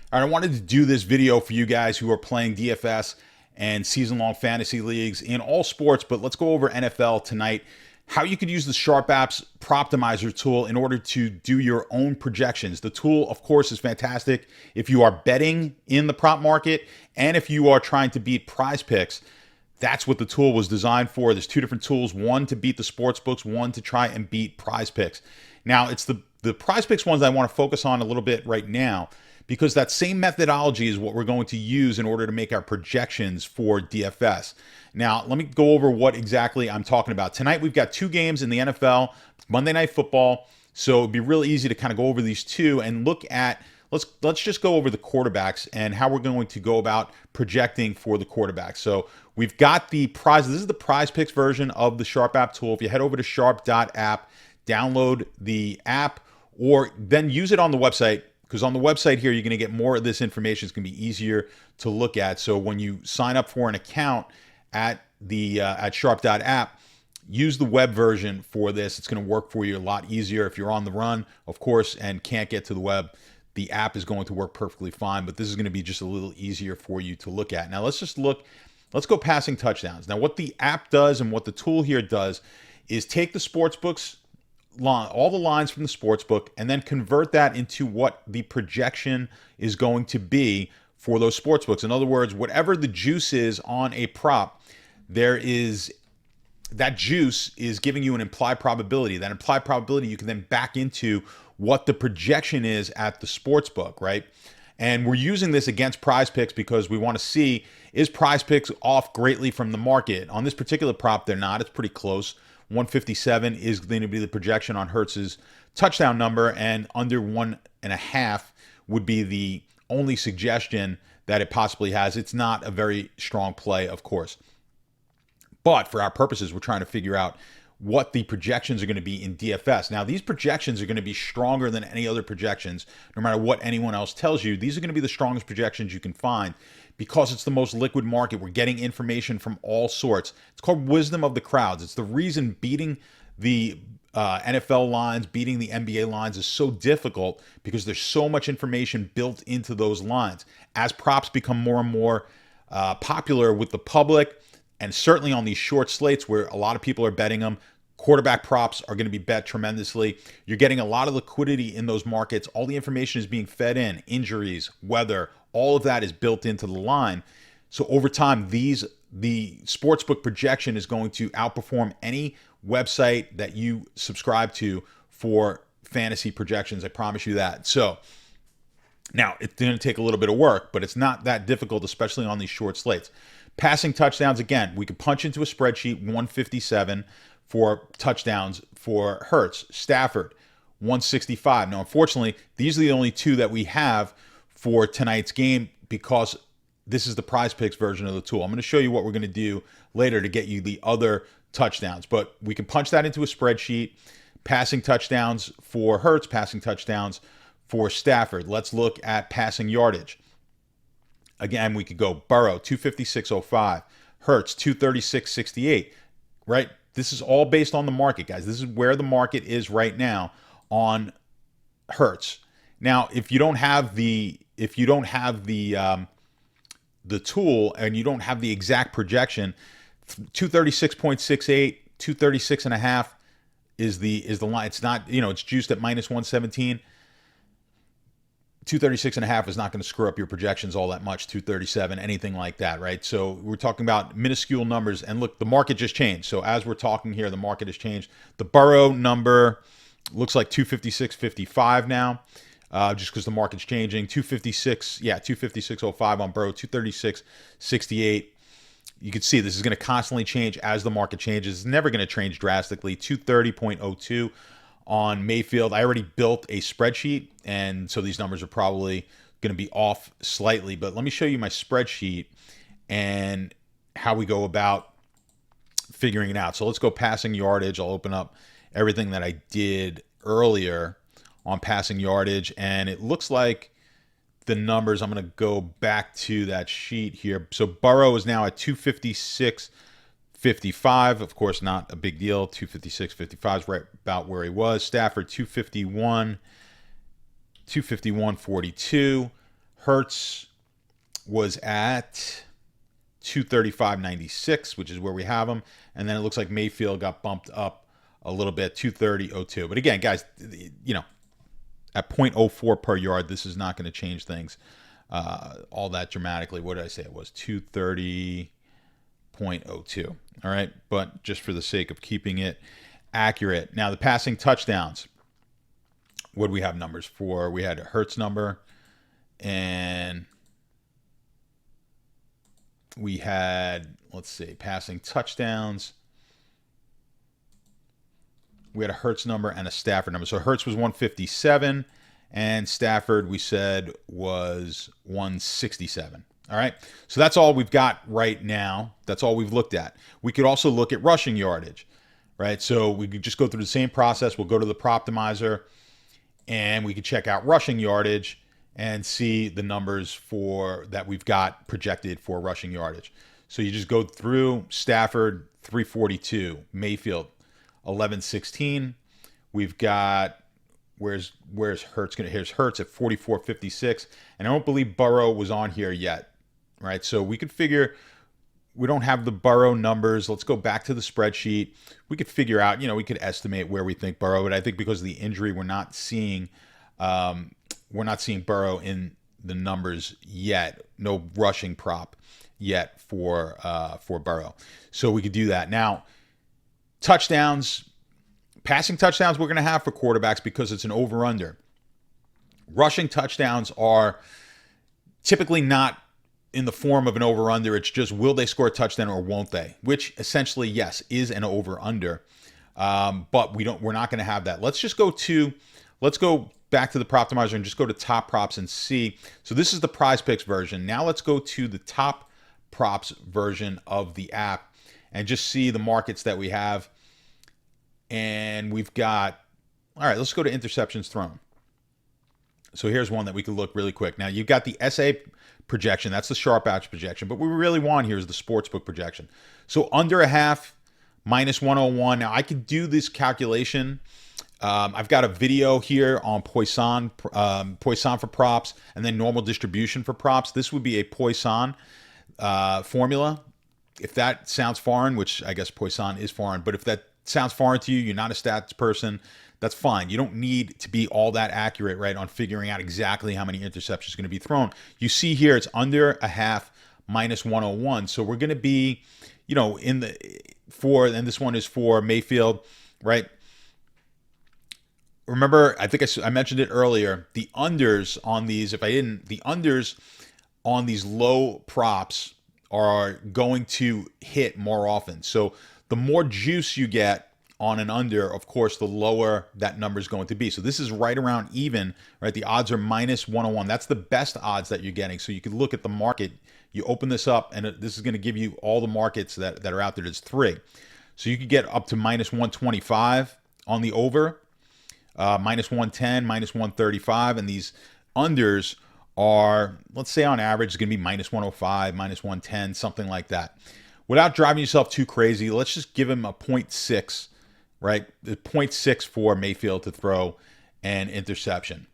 All right, I wanted to do this video for you guys who are playing DFS and season-long fantasy leagues in all sports, but let's go over NFL tonight. How you could use the Sharp App's Proptimizer tool in order to do your own projections. The tool, of course, is fantastic if you are betting in the prop market and if you are trying to beat prize picks. That's what the tool was designed for. There's two different tools, one to beat the sports books, one to try and beat prize picks. Now, it's the prize picks ones I want to focus on a little bit right now, because that same methodology is what we're going to use in order to make our projections for DFS. Now, let me go over what exactly I'm talking about. Tonight, we've got two games in the NFL, Monday Night Football, so it'd be real easy to kind of go over these two and look at, let's just go over the quarterbacks and how we're going to go about projecting for the quarterbacks. So we've got the prize, this is the prize picks version of the Sharp App tool. If you head over to sharp.app, download the app, or then use it on the website, because on the website here, you're going to get more of this information. It's going to be easier to look at. So when you sign up for an account at sharp.app, use the web version for this. It's going to work for you a lot easier. If you're on the run, of course, and can't get to the web, the app is going to work perfectly fine, but this is going to be just a little easier for you to look at. Now let's go passing touchdowns. Now what the app does and what the tool here does is take the sports books, all the lines from the sports book, and then convert that into what the projection is going to be for those sports books. In other words, whatever the juice is on a prop, that juice is giving you an implied probability. That implied probability you can then back into what the projection is at the sports book, right? And we're using this against prize picks because we want to see, is prize picks off greatly from the market? On this particular prop, they're not. It's pretty close. 157 is going to be the projection on Hurts's touchdown number, and under 1.5 would be the only suggestion that it possibly has. It's not a very strong play, of course. But for our purposes, we're trying to figure out what the projections are going to be in DFS. Now, these projections are going to be stronger than any other projections, no matter what anyone else tells you. These are going to be the strongest projections you can find because it's the most liquid market. We're getting information from all sorts. It's called wisdom of the crowds. It's the reason beating the NFL lines, beating the NBA lines is so difficult, because there's so much information built into those lines. As props become more and more popular with the public, and certainly on these short slates where a lot of people are betting them, quarterback props are going to be bet tremendously. You're getting a lot of liquidity in those markets. All the information is being fed in, injuries, weather, all of that is built into the line. So over time, the sportsbook projection is going to outperform any website that you subscribe to for fantasy projections. I promise you that. So now it's going to take a little bit of work, but it's not that difficult, especially on these short slates. Passing touchdowns, again, we could punch into a spreadsheet 157 for touchdowns for Hurts. Stafford, 165. Now, unfortunately, these are the only two that we have for tonight's game, because this is the prize picks version of the tool. I'm going to show you what we're going to do later to get you the other touchdowns, but we can punch that into a spreadsheet. Passing touchdowns for Hurts, passing touchdowns for Stafford. Let's look at passing yardage. Again, we could go Burrow, 256.05. Hurts, 236.68, right? This is all based on the market, guys. This is where the market is right now on Hurts. Now, if you don't have the tool and you don't have the exact projection, 236.68, 236.5 is the line. It's not, it's juiced at minus 117. 236.5 is not going to screw up your projections all that much. 237, anything like that, right? So we're talking about minuscule numbers. And look, the market just changed. So as we're talking here, the market has changed. The Burrow number looks like 256.55 now, just because the market's changing. 256.05 on Burrow, 236.68. You can see this is going to constantly change as the market changes. It's never going to change drastically. 230.02 on Mayfield. I already built a spreadsheet, and so these numbers are probably going to be off slightly, but let me show you my spreadsheet and how we go about figuring it out. So let's go passing yardage. I'll open up everything that I did earlier on passing yardage, and it looks like the numbers, I'm going to go back to that sheet here. So Burrow is now at 256.55. Of course, not a big deal. 256.55 is right about where he was. Stafford, 251.42. Hertz was at 235.96, which is where we have them. And then it looks like Mayfield got bumped up a little bit, 230.02. But again, guys, you know, at 0.04 per yard, this is not going to change things all that dramatically. What did I say? It was 230.02. All right. But just for the sake of keeping it accurate. Now, the passing touchdowns. What do we have numbers for? We had a Hertz number, and we had, let's see, passing touchdowns. We had a Hertz number and a Stafford number. So Hertz was 157, and Stafford, we said, was 167. All right. So that's all we've got right now. That's all we've looked at. We could also look at rushing yardage, right? So we could just go through the same process. We'll go to the Proptimizer, and we could check out rushing yardage and see the numbers for that we've got projected for rushing yardage. So you just go through Stafford 342, Mayfield 1116. We've got where's Hertz gonna? Here's Hertz at 44.56, and I don't believe Burrow was on here yet, right? So we could figure. We don't have the Burrow numbers. Let's go back to the spreadsheet. We could figure out, we could estimate where we think Burrow, but I think because of the injury, we're not seeing Burrow in the numbers yet. No rushing prop yet for Burrow. So we could do that. Now, touchdowns, passing touchdowns we're going to have for quarterbacks because it's an over-under. Rushing touchdowns are typically not in the form of an over-under. It's just, will they score a touchdown or won't they? Which essentially, yes, is an over-under. But we're not going to have that. Let's go back to the Proptimizer and just go to top props and see. So this is the Prize Picks version. Now let's go to the top props version of the app and just see the markets that we have. And we've got, all right, let's go to interceptions thrown. So here's one that we could look really quick. Now you've got the SA projection. That's the sharp ouch projection. But what we really want here is the sportsbook projection. So under a half, minus 101. Now I could do this calculation. I've got a video here on Poisson for props, and then normal distribution for props. This would be a Poisson formula. If that sounds foreign, which I guess Poisson is foreign, but if that sounds foreign to you, you're not a stats person, that's fine. You don't need to be all that accurate, right, on figuring out exactly how many interceptions are going to be thrown. You see here, it's under a half, minus 101. So we're going to be, and this one is for Mayfield, right? Remember, I think I mentioned it earlier, the unders on these, the unders on these low props are going to hit more often. So the more juice you get on an under, of course, the lower that number is going to be. So this is right around even, right? The odds are minus 101. That's the best odds that you're getting. So you can look at the market. You open this up, and this is going to give you all the markets that are out there. There's 3. So you could get up to minus 125 on the over, minus 110, minus 135. And these unders are, let's say on average, it's going to be minus 105, minus 110, something like that. Without driving yourself too crazy, let's just give him a 0.6, right? 0.6 for Mayfield to throw an interception.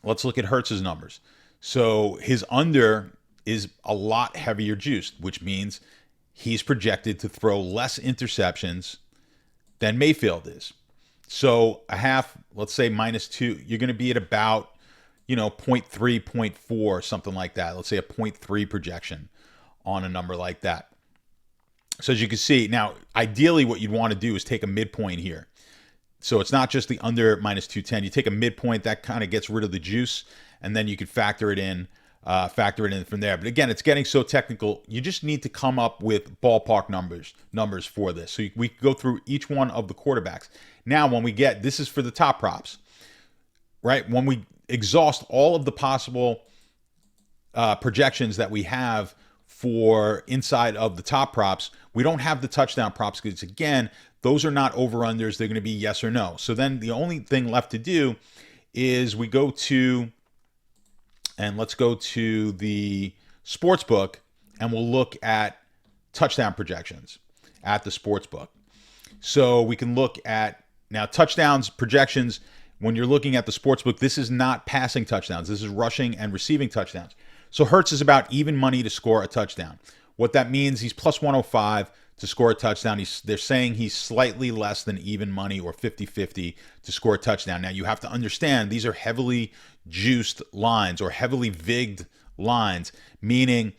Let's look at Hertz's numbers. So his under is a lot heavier juiced, which means he's projected to throw less interceptions than Mayfield is. So a half, let's say minus 2, you're going to be at about, 0.3, 0.4, something like that. Let's say a 0.3 projection on a number like that. So as you can see, now, ideally what you'd want to do is take a midpoint here. So it's not just the under minus 210. You take a midpoint, that kind of gets rid of the juice, and then you could factor it in from there. But again, it's getting so technical. You just need to come up with ballpark numbers for this. So we go through each one of the quarterbacks. Now, when we get, this is for the top props, right? When we exhaust all of the possible projections that we have for inside of the top props, we don't have the touchdown props because, again, those are not over-unders. They're going to be yes or no. So then the only thing left to do is we go to, and let's go to the sports book, and we'll look at touchdown projections at the sports book. So we can look at, now touchdowns projections, when you're looking at the sportsbook, this is not passing touchdowns. This is rushing and receiving touchdowns. So Hurts is about even money to score a touchdown. What that means, he's plus 105 to score a touchdown. They're saying he's slightly less than even money, or 50-50 to score a touchdown. Now, you have to understand, these are heavily juiced lines, or heavily vigged lines, meaning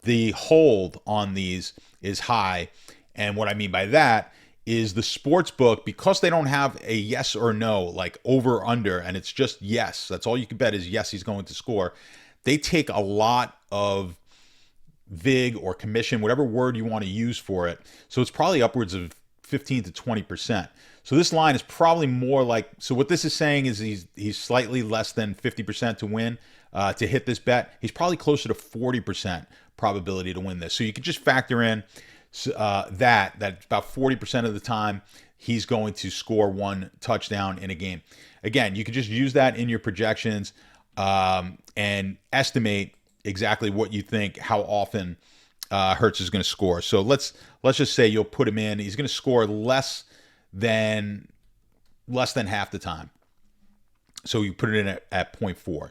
the hold on these is high. And what I mean by that is the sports book, because they don't have a yes or no, like over or under, and it's just yes, that's all you can bet is yes, he's going to score. They take a lot of vig or commission, whatever word you want to use for it. So it's probably upwards of 15 to 20%. So this line is probably more like, so what this is saying is he's slightly less than 50% to win, to hit this bet. He's probably closer to 40% probability to win this. So you can just factor in that about 40% of the time he's going to score one touchdown in a game. Again, you can just use that in your projections and estimate exactly what you think, how often Hurts is going to score. So let's just say you'll put him in. He's going to score less than half the time. So you put it in at 0.4.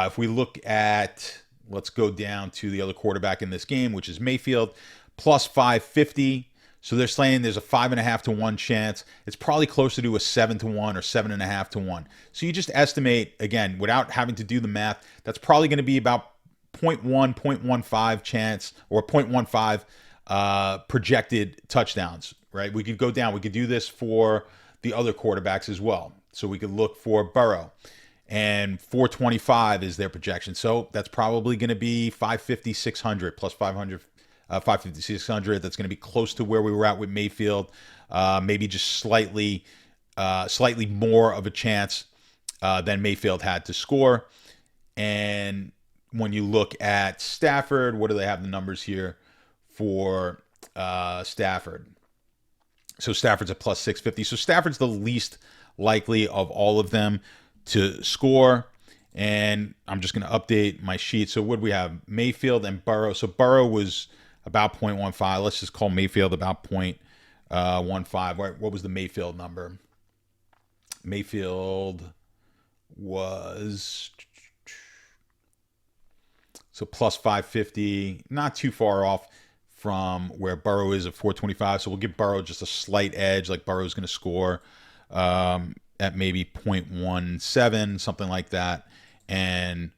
If we look at, let's go down to the other quarterback in this game, which is Mayfield, plus 550. So they're saying there's a 5.5 to 1 chance. It's probably closer to a 7 to 1 or 7.5 to 1. So you just estimate, again, without having to do the math, that's probably going to be about 0.1, 0.15 chance, or 0.15 projected touchdowns, right? We could go down. We could do this for the other quarterbacks as well. So we could look for Burrow, and 425 is their projection. So that's probably going to be 550, 600 plus 500, 550, 600. That's going to be close to where we were at with Mayfield. Maybe just slightly more of a chance than Mayfield had to score. And when you look at Stafford, what do they have the numbers here for Stafford? So Stafford's at plus 650. So Stafford's the least likely of all of them to score. And I'm just going to update my sheet. So what do we have? Mayfield and Burrow. So Burrow was about 0.15. Let's just call Mayfield about 0.15. What was the Mayfield number? Mayfield was... So plus 550, not too far off from where Burrow is at 425. So we'll give Burrow just a slight edge, like Burrow's going to score at maybe 0.17, something like that. And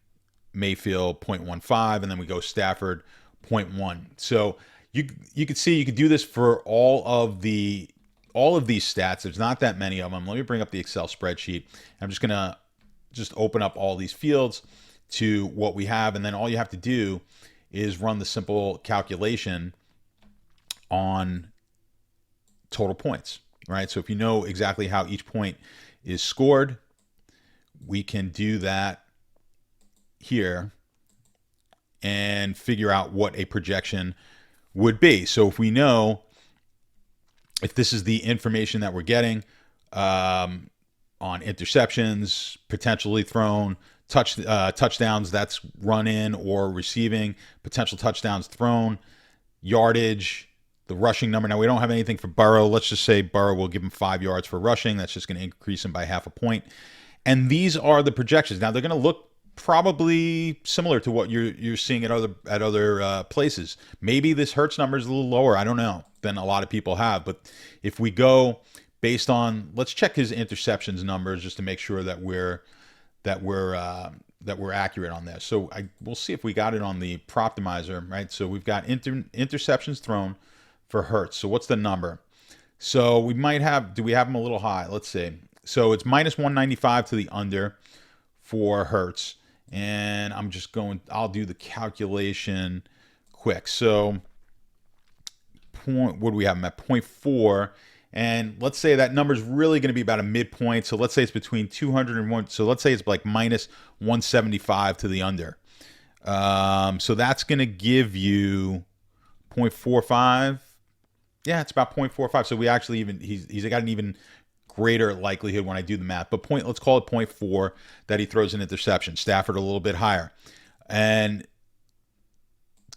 Mayfield 0.15, and then we go Stafford 0.1. So you could see you could do this for all of these stats. There's not that many of them. Let me bring up the Excel spreadsheet. I'm just going to open up all these fields to what we have, and then all you have to do is run the simple calculation on total points, right? So if you know exactly how each point is scored, we can do that here and figure out what a projection would be. So if we know, if this is the information that we're getting on interceptions, potentially thrown, touchdowns that's run in or receiving, potential touchdowns thrown, yardage, the rushing number. Now, we don't have anything for Burrow. Let's just say Burrow will give him 5 yards for rushing. That's just going to increase him by half a point. And these are the projections. Now, they're going to look probably similar to what you're seeing at other places. Maybe this Hurts number is a little lower, I don't know, than a lot of people have. But if we go based on, let's check his interceptions numbers just to make sure that we're accurate on this. So we'll see if we got it on the Proptimizer, right? So we've got interceptions thrown for Hurts. So what's the number? So we might have, do we have them a little high? Let's see. So it's minus 195 to the under for Hurts. And I'll do the calculation quick. So what do we have them at? 0.4. And let's say that number is really going to be about a midpoint. So let's say it's between 200 and 1. So let's say it's like minus 175 to the under. So that's going to give you 0.45. Yeah, it's about 0.45. So we actually he's got an even greater likelihood when I do the math. But let's call it 0.4 that he throws an interception. Stafford a little bit higher. And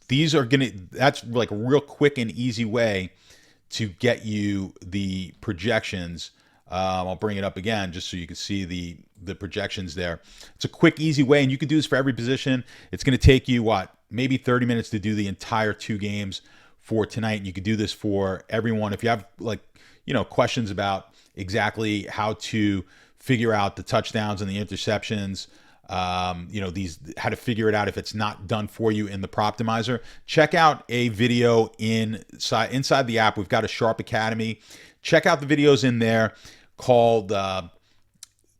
that's like a real quick and easy way to get you the projections I'll bring it up again just so you can see the projections there. It's a quick, easy way, and you can do this for every position. It's going to take you, maybe 30 minutes to do the entire 2 games for tonight. And you can do this for everyone. If you have questions about exactly how to figure out the touchdowns and the interceptions, how to figure it out if it's not done for you in the Proptimizer, check out a video inside the app. We've got a Sharp Academy. Check out the videos in there called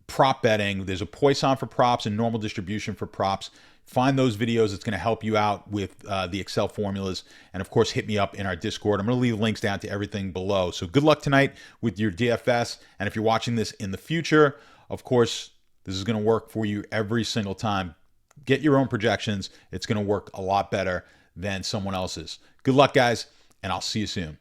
prop betting. There's a Poisson for props and normal distribution for props. Find those videos. It's going to help you out with the Excel formulas. And of course, hit me up in our Discord. I'm going to leave links down to everything below. So good luck tonight with your DFS. And if you're watching this in the future, of course, this is going to work for you every single time. Get your own projections. It's going to work a lot better than someone else's. Good luck, guys, and I'll see you soon.